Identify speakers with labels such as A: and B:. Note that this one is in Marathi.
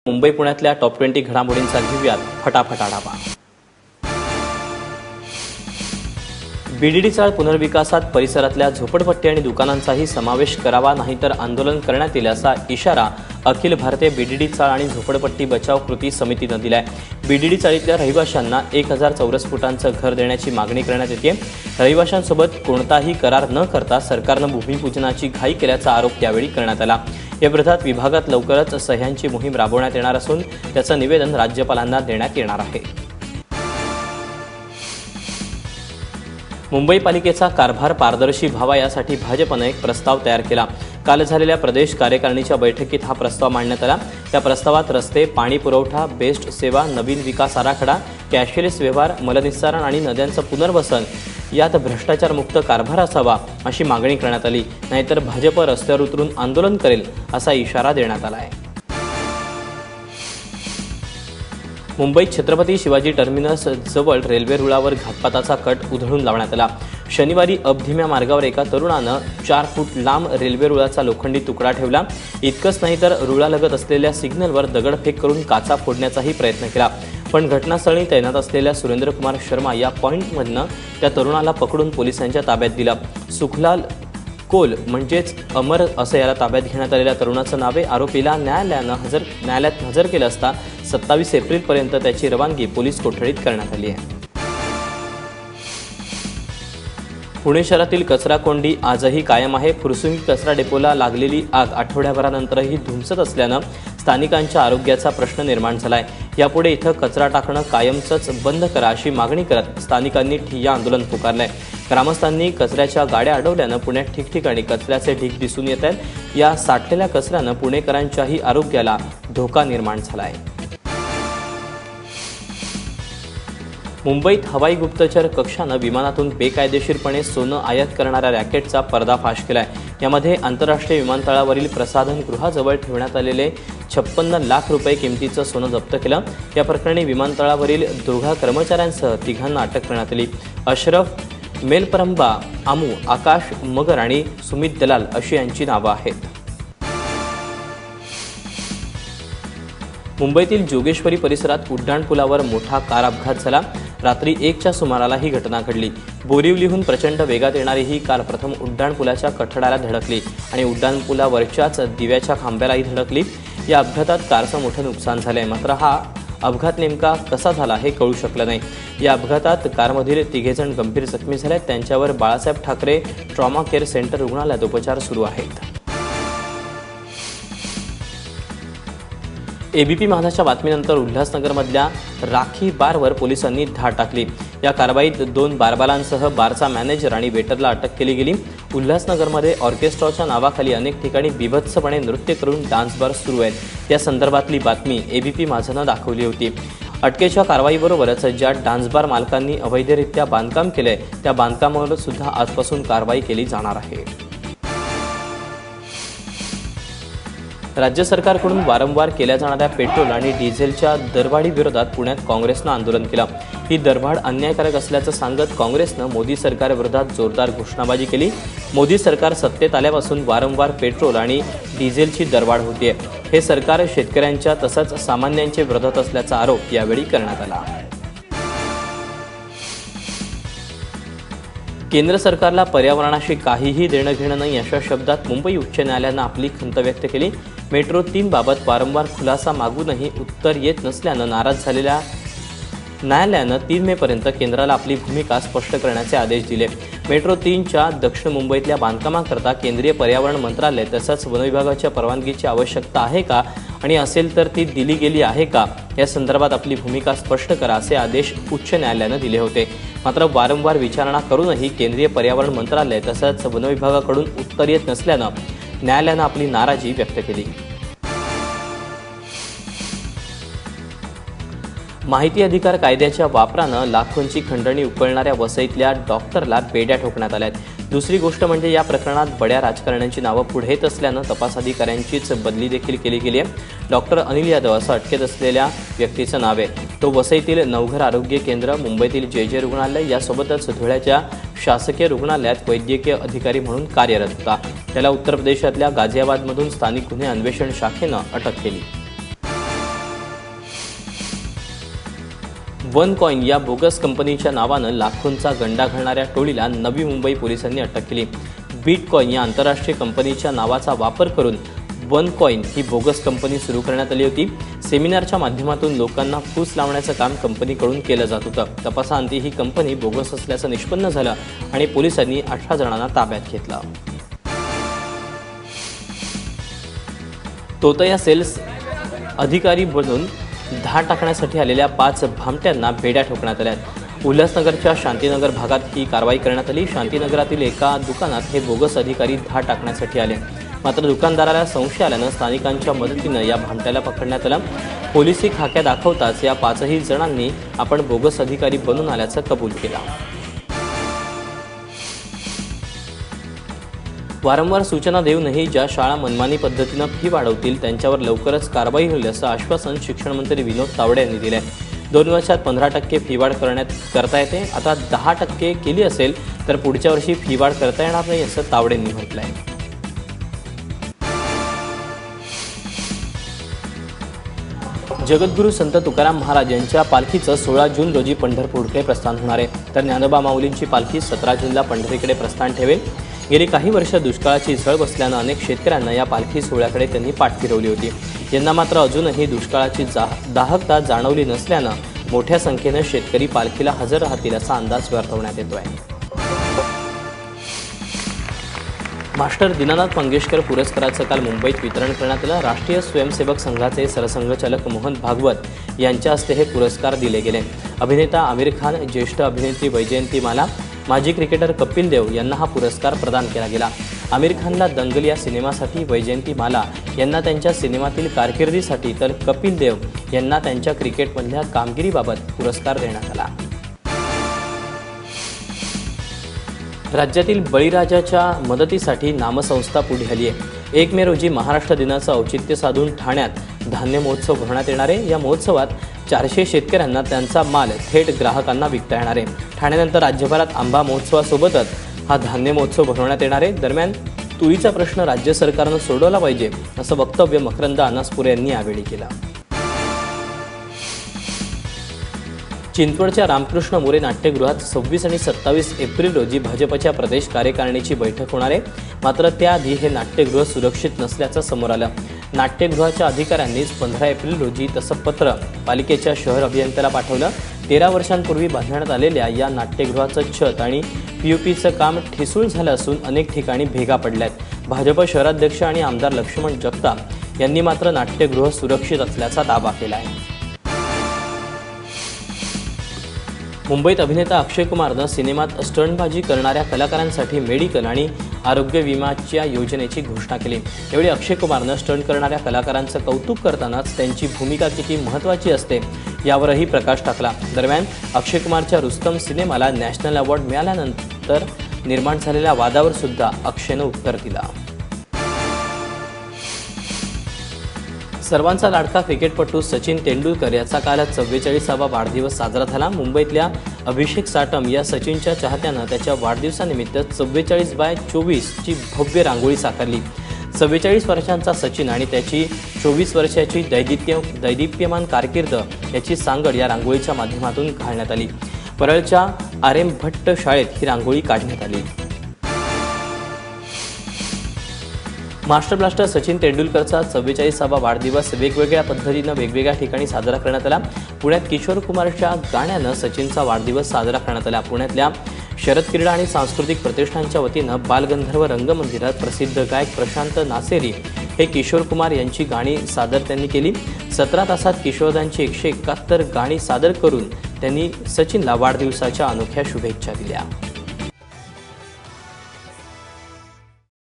A: मुंबई पुण्यातल्या टॉप 20 घडामोडींचा घेऊयात फटाफट आढावा। बीडीडी चाळ पुनर्विकासात परिसरातल्या झोपडपट्टी आणि दुकानांचाही समावेश करावा, नाहीतर आंदोलन करण्यात येईल असा इशारा अखिल भारतीय बीडीडी चाळ आणि झोपडपट्टी बचाव कृती समितीनं दिलाय। बीडीडी चाळीतल्या रहिवाशांना 1000 चौरस फुटांचं घर देण्याची मागणी करण्यात येते। रहिवाशांसोबत कोणताही करार न करता सरकारनं भूमिपूजनाची घाई केल्याचा आरोप यावेळी करण्यात आला। या विरोधात विभागात लवकरच सह्यांची मोहीम राबवण्यात येणार असून त्याचं निवेदन राज्यपालांना देण्यात येणार आहे। मुंबई पालिकेचा कारभार पारदर्शी व्हावा यासाठी भाजपनं एक प्रस्ताव तयार केला। काल झालेल्या प्रदेश कार्यकारिणीच्या बैठकीत हा प्रस्ताव मांडण्यात आला। या प्रस्तावात रस्ते, पाणी पुरवठा, बेस्ट सेवा, नवीन विकास आराखडा, कॅशलेस व्यवहार, मलनिस्सारण आणि नद्यांचं पुनर्वसन यात भ्रष्टाचारमुक्त कारभार असावा अशी मागणी करण्यात आली, नाहीतर भाजप रस्त्यावर उतरून आंदोलन करेल असा इशारा देण्यात आला आहे। मुंबईत छत्रपती शिवाजी टर्मिनस जवळ रेल्वे रुळावर घातपाताचा कट उधळून लावण्यात आला। शनिवारी अपधीम्या मार्गावर एका तरुणानं 4 फूट लांब रेल्वे रुळाचा लोखंडी तुकडा ठेवला। इतकंच नाही तर रुळालगत असलेल्या सिग्नलवर दगडफेक करून काचा फोडण्याचाही प्रयत्न केला, पण घटनास्थळी तैनात असलेल्या सुरेंद्रकुमार शर्मा या पॉइंटमधनं त्या तरुणाला पकडून पोलिसांच्या ताब्यात दिलं। सुखलाल कोल म्हणजेच अमर असं याला ताब्यात घेण्यात आलेल्या तरुणाचं नावे। आरोपीला न्यायालयात हजर केलं असता 27 एप्रिलपर्यंत त्याची रवानगी पोलीस कोठडीत करण्यात आली आहे। पुणे शहरातील कचरा कोंडी आजही कायम आहे। फुरसुंगी कचरा डेपोला लागलेली आग आठवड्याभरानंतरही धुमसत असल्यानं स्थानिकांच्या आरोग्याचा प्रश्न निर्माण झालाय। यापुढे इथं कचरा टाकणं कायमचंच बंद करा अशी मागणी करत स्थानिकांनी ठिय्या आंदोलन पुकारलंय। ग्रामस्थांनी कचऱ्याच्या गाड्या अडवल्यानं पुण्यात ठिकठिकाणी कचऱ्याचे ढीग दिसून येत आहेत। या साठलेल्या कचऱ्यानं पुणेकरांच्याही आरोग्याला धोका निर्माण झालाय। मुंबईत हवाई गुप्तचर कक्षानं विमानातून बेकायदेशीरपणे सोनं आयात करणाऱ्या रॅकेटचा पर्दाफाश केलाय। यामध्ये आंतरराष्ट्रीय विमानतळावरील प्रसाधनगृहाजवळ ठेवण्यात आलेले 56 लाख रुपये किमतीचं सोनं जप्त केलं। या प्रकरणी विमानतळावरील 2 कर्मचाऱ्यांसह 3 अटक करण्यात आली। अशरफ मेलपरंबा, आमू, आकाश मगर आणि सुमित दलाल अशी यांची नावं आहेत। मुंबईतील जोगेश्वरी परिसरात उड्डाणपुलावर मोठा कार अपघात झाला। रात्री 1च्या सुमाराला ही घटना घडली। बोरिवलीहून प्रचंड वेगात येणारी ही कार प्रथम उड्डाणपुलाच्या कठड्याला धडकली आणि उड्डाणपुलावरच्याच दिव्याच्या खांब्यालाही धडकली। या अपघातात कारचं मोठं नुकसान झालंय, मात्र हा अपघात नेमका कसा झाला हे कळू शकलं नाही। या अपघातात कारमधील 3 जण गंभीर जखमी झालेत। त्यांच्यावर Balasaheb Thackeray trauma care centre रुग्णालयात उपचार सुरू आहेत। एबीपी माझाच्या बातमीनंतर उल्हासनगरमधल्या राखी बारवर पोलिसांनी धाड टाकली। या कारवाईत 2 बारबालांसह बारचा मॅनेजर आणि वेटरला अटक केली गेली। उल्हासनगरमध्ये ऑर्केस्ट्राच्या नावाखाली अनेक ठिकाणी बीभत्सपणे नृत्य करून डान्स बार सुरू आहेत। या संदर्भातली बातमी एबीपी माझानं दाखवली होती। अटकेच्या कारवाईबरोबरच ज्या डान्स बार मालकांनी अवैधरित्या बांधकाम केलंय त्या बांधकामावर सुद्धा आजपासून कारवाई केली जाणार आहे। राज्य सरकारकडून वारंवार केल्या जाणाऱ्या पेट्रोल आणि डिझेलच्या दरवाढीविरोधात पुण्यात काँग्रेसनं आंदोलन केलं। ही दरवाढ अन्यायकारक असल्याचं सांगत काँग्रेसनं मोदी सरकारविरोधात जोरदार घोषणाबाजी केली। मोदी सरकार सत्तेत आल्यापासून वारंवार पेट्रोल आणि डिझेलची दरवाढ होतीये। हे सरकार शेतकऱ्यांच्या तसंच सामान्यांच्या विरोधात असल्याचा आरोप यावेळी करण्यात आला। केंद्र सरकारला पर्यावरणाशी काहीही देणं घेणं नाही अशा शब्दात मुंबई उच्च न्यायालयानं आपली खंत व्यक्त केली। मेट्रो 3 बाबत वारंवार खुलासा मागूनही उत्तर येत नसल्यानं नाराज झालेल्या न्यायालयानं 3 मेपर्यंत केंद्राला आपली भूमिका स्पष्ट करण्याचे आदेश दिले। मेट्रो 3च्या दक्षिण मुंबईतल्या बांधकामाकरता केंद्रीय पर्यावरण मंत्रालय तसंच वन विभागाच्या परवानगीची आवश्यकता आहे का आणि असेल तर ती दिली गेली आहे का या संदर्भात आपली भूमिका स्पष्ट करा असे आदेश उच्च न्यायालयानं दिले होते। मात्र वारंवार विचारणा करूनही केंद्रीय पर्यावरण मंत्रालय तसंच वन विभागाकडून उत्तर येत नसल्यानं न्यायालयानं आपली नाराजी व्यक्त केली। माहिती अधिकार कायद्याच्या वापरानं लाखोंची खंडणी उकळणाऱ्या वसईतल्या डॉक्टरला बेड्या ठोकण्यात आल्यात। दुसरी गोष्ट म्हणजे या प्रकरणात बड्या राजकारण्यांची नावं पुढे येत असल्यानं तपास अधिकाऱ्यांचीच बदली देखील केली गेली आहे। डॉक्टर अनिल यादव असं अटकेत असलेल्या व्यक्तीचं नाव आहे। तो वसईतील नवघर आरोग्य केंद्र, मुंबईतील जे रुग्णालय यासोबतच धुळ्याच्या शासकीय रुग्णालयात वैद्यकीय अधिकारी म्हणून कार्यरत होता। त्याला उत्तर प्रदेशातल्या गाझियाबादमधून स्थानिक गुन्हे अन्वेषण शाखेनं अटक केली। OneCoin या बोगस कंपनीच्या नावानं लाखोंचा गंडा घालणाऱ्या टोळीला नवी मुंबई पोलिसांनी अटक केली। बिटकॉइन या आंतरराष्ट्रीय कंपनीच्या नावाचा वापर करून OneCoin ही बोगस कंपनी सुरू करण्यात आली होती। सेमिनारच्या माध्यमातून लोकांना फूस लावण्याचं काम कंपनीकडून केलं जात होतं। तपासाअंती ही कंपनी बोगस असल्याचं निष्पन्न झालं आणि पोलिसांनी 18 जणांना ताब्यात घेतलं। तोतया सेल्स अधिकारी बनून धाड टाकण्यासाठी आलेल्या 5 भामट्यांना बेड्या ठोकण्यात आल्या। उल्हासनगरच्या शांतीनगर भागात ही कारवाई करण्यात आली। शांतीनगरातील एका दुकानात हे बोगस अधिकारी धाड टाकण्यासाठी आले, मात्र दुकानदाराला संशय आल्यानं स्थानिकांच्या मदतीनं या भामट्याला पकडण्यात आलं। पोलिसी खाक्या दाखवताच या 5ही जणांनी आपण बोगस अधिकारी बनून आल्याचं कबूल केलं। वारंवार सूचना देऊनही ज्या शाळा मनमानी पद्धतीनं फी वाढवतील त्यांच्यावर लवकरच कारवाई होईल असं आश्वासन शिक्षण मंत्री विनोद तावडे यांनी दिले। 2 वर्षात 15% फी वाढ करता येते। आता 10% केली असेल तर पुढच्या वर्षी फी वाढ करता येणार नाही असं तावडेंनी म्हटलंय। जगद्गुरू संत तुकाराम महाराज यांच्या पालखीचं 16 जून रोजी पंढरपूरकडे प्रस्थान होणार आहे, तर ज्ञानोबा माऊलींची पालखी 17 जूनला पंढरीकडे प्रस्थान ठेवेल। गेली काही वर्ष दुष्काळाची झळ बसल्यानं अनेक शेतकऱ्यांना या पालखी सोहळ्याकडे त्यांनी पाठ फिरवली होती। यंदा मात्र अजूनही दुष्काळाची दाहकता जाणवली नसल्यानं मोठ्या संख्येनं शेतकरी पालखीला हजर राहतील असा अंदाज वर्तवण्यात येतोय। मास्टर दीनानाथ मंगेशकर पुरस्काराचं काल मुंबईत वितरण करण्यात आलं। राष्ट्रीय स्वयंसेवक संघाचे सरसंघचालक मोहन भागवत यांच्या हस्ते हे पुरस्कार दिले गेले। अभिनेता आमिर खान, ज्येष्ठ अभिनेत्री वैजयंती माला, माजी क्रिकेटर कपिल देव यांना हा पुरस्कार प्रदान केला गेला। आमिर खानला दंगल या सिनेमासाठी, वैजयंती माला यांना त्यांच्या सिनेमातील कारकिर्दीसाठी, तर कपिल देव यांना त्यांच्या क्रिकेटमधल्या कामगिरीबाबत पुरस्कार देण्यात आला। राज्यातील बळीराजाच्या मदतीसाठी नामसंस्था पुढे आली आहे। 1 मे रोजी महाराष्ट्र दिनाचं औचित्य साधून ठाण्यात धान्य महोत्सव भरवण्यात येणार आहे। या महोत्सवात 400 शेतकऱ्यांना त्यांचा माल थेट ग्राहकांना विकता येणार आहे। ठाण्यानंतर राज्यभरात आंबा महोत्सवासोबतच हा धान्य महोत्सव भरवण्यात येणार आहे। दरम्यान तुरीचा प्रश्न राज्य सरकारनं सोडवला पाहिजे असं वक्तव्य मकरंद अनासपुरे यांनी यावेळी केलं। चिंचवडच्या रामकृष्ण मोरे नाट्यगृहात 26 आणि 27 एप्रिल रोजी भाजपच्या प्रदेश कार्यकारिणीची बैठक होणार आहे, मात्र त्याआधी हे नाट्यगृह सुरक्षित नसल्याचं समोर आलं। नाट्यगृहाच्या अधिकाऱ्यांनीच 15 एप्रिल रोजी तसं पत्र पालिकेच्या शहर अभियंत्याला पाठवलं। 13 वर्षांपूर्वी बांधण्यात आलेल्या या नाट्यगृहाचं छत आणि पीओपीचं काम ठिसूळ झालं असून अनेक ठिकाणी भेगा पडल्यात। भाजप शहराध्यक्ष आणि आमदार लक्ष्मण जगताप यांनी मात्र नाट्यगृह सुरक्षित असल्याचा दावा केला आहे। मुंबईत अभिनेता अक्षय कुमारनं सिनेमात स्टंटबाजी करणाऱ्या कलाकारांसाठी मेडिकल आणि आरोग्य विम्याच्या योजनेची घोषणा केली। यावेळी अक्षय कुमारनं स्टंट करणाऱ्या कलाकारांचं कौतुक करतानाच त्यांची भूमिका किती महत्त्वाची असते यावरही प्रकाश टाकला। दरम्यान अक्षय कुमारच्या रुस्तम सिनेमाला नॅशनल अवॉर्ड मिळाल्यानंतर निर्माण झालेल्या वादावर सुद्धा अक्षयनं उत्तर दिलं। सर्वांचा लाडका क्रिकेटपटू सचिन तेंडुलकर याचा काल 44वा वाढदिवस साजरा झाला। मुंबईतल्या अभिषेक साटम या सचिनच्या चाहत्यानं त्याच्या वाढदिवसानिमित्त 44x24 ची भव्य रांगोळी साकारली। 44 वर्षांचा सचिन आणि त्याची 24 वर्षाची दैदिप्यमान कारकीर्द याची सांगड या रांगोळीच्या माध्यमातून घालण्यात आली। परळच्या RM भट्ट शाळेत ही रांगोळी काढण्यात आली। मास्टर ब्लास्टर सचिन तेंडुलकरचा 44वा वाढदिवस वेगवेगळ्या पद्धतीनं वेगवेगळ्या ठिकाणी साजरा करण्यात आला। पुण्यात किशोर कुमारच्या गाण्यानं सचिनचा वाढदिवस साजरा करण्यात आला। पुण्यातल्या शरद क्रीडा आणि सांस्कृतिक प्रतिष्ठानच्या वतीनं बालगंधर्व रंगमंदिरात प्रसिद्ध गायक प्रशांत नासेरी हे किशोर कुमार यांची गाणी सादर त्यांनी केली। 17 तासात किशोरदांची 171 गाणी सादर करून त्यांनी सचिनला वाढदिवसाच्या अनोख्या शुभेच्छा दिल्या।